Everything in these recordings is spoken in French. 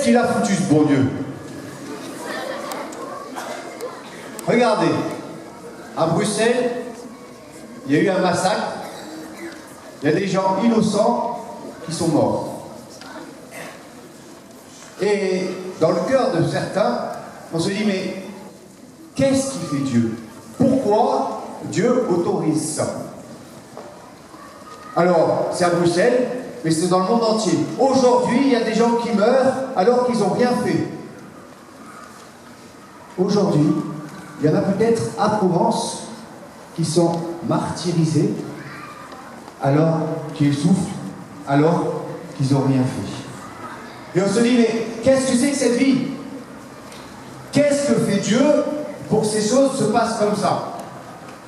qu'est-ce qu'il a foutu ce bon Dieu? Regardez, à Bruxelles, il y a eu un massacre, il y a des gens innocents qui sont morts. Et dans le cœur de certains, on se dit, mais qu'est-ce qui fait Dieu? Pourquoi Dieu autorise ça? Alors, c'est à Bruxelles, mais c'est dans le monde entier. Aujourd'hui, il y a des gens qui meurent alors qu'ils n'ont rien fait. Aujourd'hui, il y en a peut-être à Provence qui sont martyrisés alors qu'ils souffrent, alors qu'ils n'ont rien fait. Et on se dit, mais qu'est-ce que c'est que cette vie? Qu'est-ce que fait Dieu pour que ces choses se passent comme ça?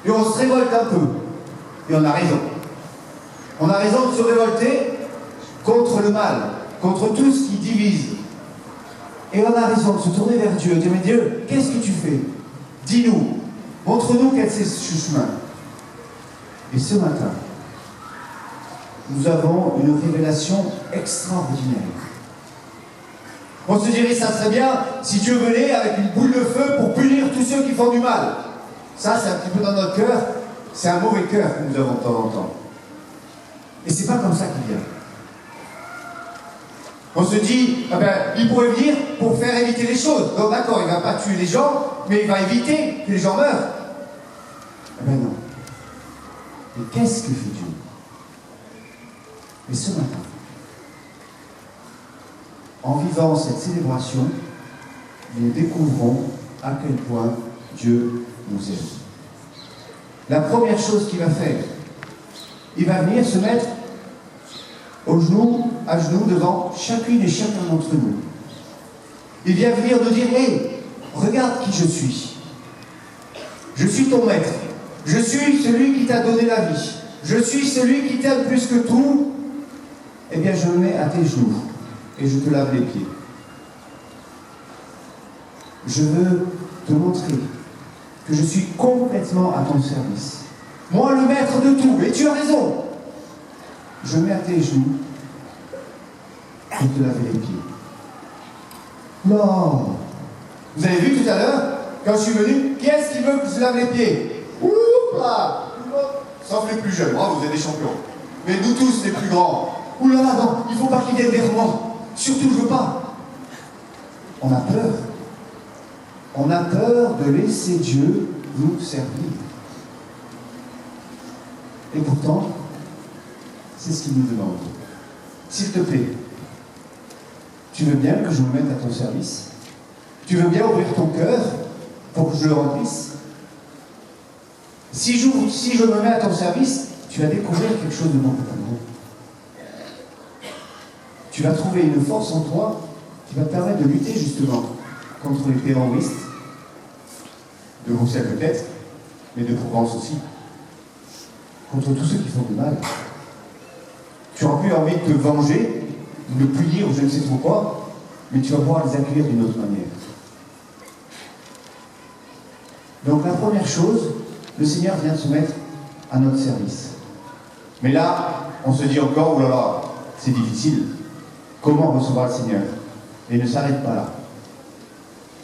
Et on se révolte un peu. Et on a raison. On a raison de se révolter contre le mal, contre tout ce qui divise. Et on a raison de se tourner vers Dieu, de dire, mais Dieu, qu'est-ce que tu fais? Dis-nous, montre-nous quel c'est ce chemin. Et ce matin, nous avons une révélation extraordinaire. On se dirait, ça serait bien si Dieu venait avec une boule de feu pour punir tous ceux qui font du mal. Ça, c'est un petit peu dans notre cœur, c'est un mauvais cœur que nous avons de temps en temps. Et c'est pas comme ça qu'il vient. On se dit, ah ben, il pourrait venir pour faire éviter les choses. Donc d'accord, il ne va pas tuer les gens, mais il va éviter que les gens meurent. Eh ben non. Mais qu'est-ce que fait Dieu? Mais ce matin, en vivant cette célébration, nous découvrons à quel point Dieu nous aime. La première chose qu'il va faire, il va venir se mettre à genoux devant chacune et chacun d'entre nous. Il vient venir nous dire, hé, regarde qui je suis. Je suis ton maître. Je suis celui qui t'a donné la vie. Je suis celui qui t'aime plus que tout. Eh bien, je me mets à tes genoux et je te lave les pieds. Je veux te montrer que je suis complètement à ton service. Moi, le maître de tout, et tu as raison. Je mets à tes genoux pour te laver les pieds. Non. Vous avez vu tout à l'heure, quand je suis venu, qui est-ce qui veut que je lave les pieds? Ouh là, sauf les plus jeunes. Oh, vous êtes des champions. Mais nous tous, les plus grands. Ouh là là, non, il ne faut pas qu'ils viennent vers moi. Surtout, je ne veux pas. On a peur. On a peur de laisser Dieu nous servir. Et pourtant, c'est ce qu'il nous demande. S'il te plaît, tu veux bien que je me mette à ton service? Tu veux bien ouvrir ton cœur pour que je le remplisse? Si je me mets à ton service, tu vas découvrir quelque chose de beaucoup plus gros. Tu vas trouver une force en toi qui va te permettre de lutter justement contre les terroristes, de Bruxelles peut-être, mais de Provence aussi, contre tous ceux qui font du mal. Tu auras plus envie de te venger, de punir ou je ne sais trop quoi, mais tu vas pouvoir les accueillir d'une autre manière. Donc la première chose, le Seigneur vient se mettre à notre service. Mais là, on se dit encore, oh là là, c'est difficile. Comment recevoir le Seigneur? Et il ne s'arrête pas là.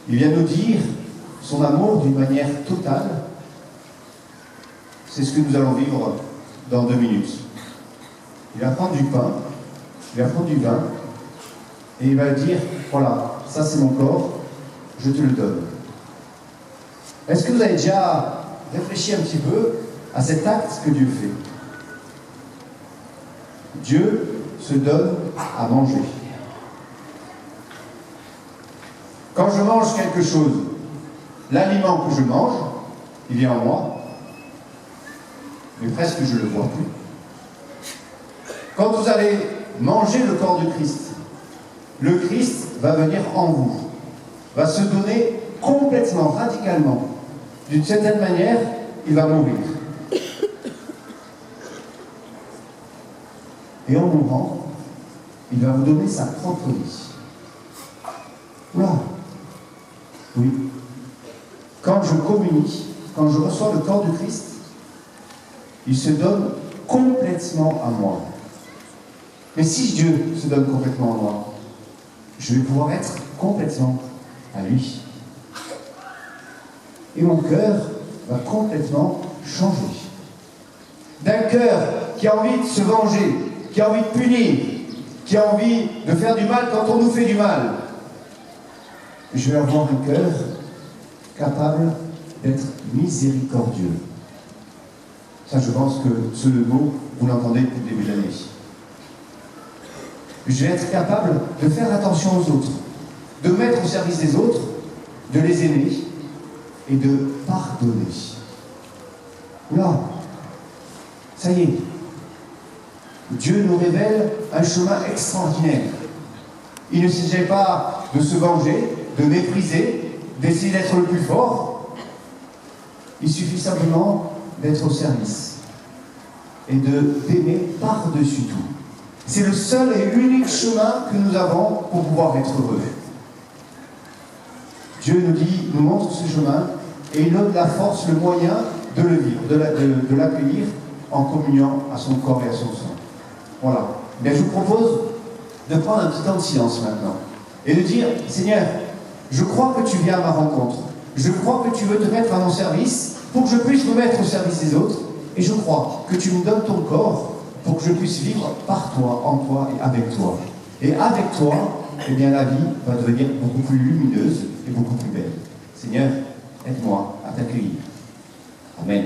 Il vient nous dire son amour d'une manière totale. C'est ce que nous allons vivre dans 2 minutes. Il va prendre du pain, il va prendre du vin, et il va dire, voilà, ça c'est mon corps, je te le donne. Est-ce que vous avez déjà réfléchi un petit peu à cet acte que Dieu fait? Dieu se donne à manger. Quand je mange quelque chose, l'aliment que je mange, il vient en moi, mais presque je ne le vois plus. Quand vous allez manger le corps de Christ, le Christ va venir en vous, va se donner complètement, radicalement. D'une certaine manière, il va mourir. Et en mourant, il va vous donner sa propre vie. Oula! Oui. Quand je communie, quand je reçois le corps de Christ, il se donne complètement à moi. Mais si Dieu se donne complètement à moi, je vais pouvoir être complètement à lui. Et mon cœur va complètement changer. D'un cœur qui a envie de se venger, qui a envie de punir, qui a envie de faire du mal quand on nous fait du mal, je vais avoir un cœur capable d'être miséricordieux. Ça, je pense que ce mot, vous l'entendez depuis le début de l'année. Je vais être capable de faire attention aux autres, de mettre au service des autres, de les aimer et de pardonner. Là, ça y est, Dieu nous révèle un chemin extraordinaire. Il ne s'agit pas de se venger, de mépriser, d'essayer d'être le plus fort. Il suffit simplement d'être au service et d'aimer par-dessus tout. C'est le seul et unique chemin que nous avons pour pouvoir être heureux. Dieu nous montre ce chemin et il donne la force, le moyen de le vivre, de l'accueillir en communion à son corps et à son sang. Voilà. Bien, je vous propose de prendre un petit temps de silence maintenant et de dire, Seigneur, je crois que tu viens à ma rencontre. Je crois que tu veux te mettre à mon service pour que je puisse me mettre au service des autres. Et je crois que tu me donnes ton corps pour que je puisse vivre par toi, en toi et avec toi. Et avec toi, eh bien, la vie va devenir beaucoup plus lumineuse et beaucoup plus belle. Seigneur, aide-moi à t'accueillir. Amen.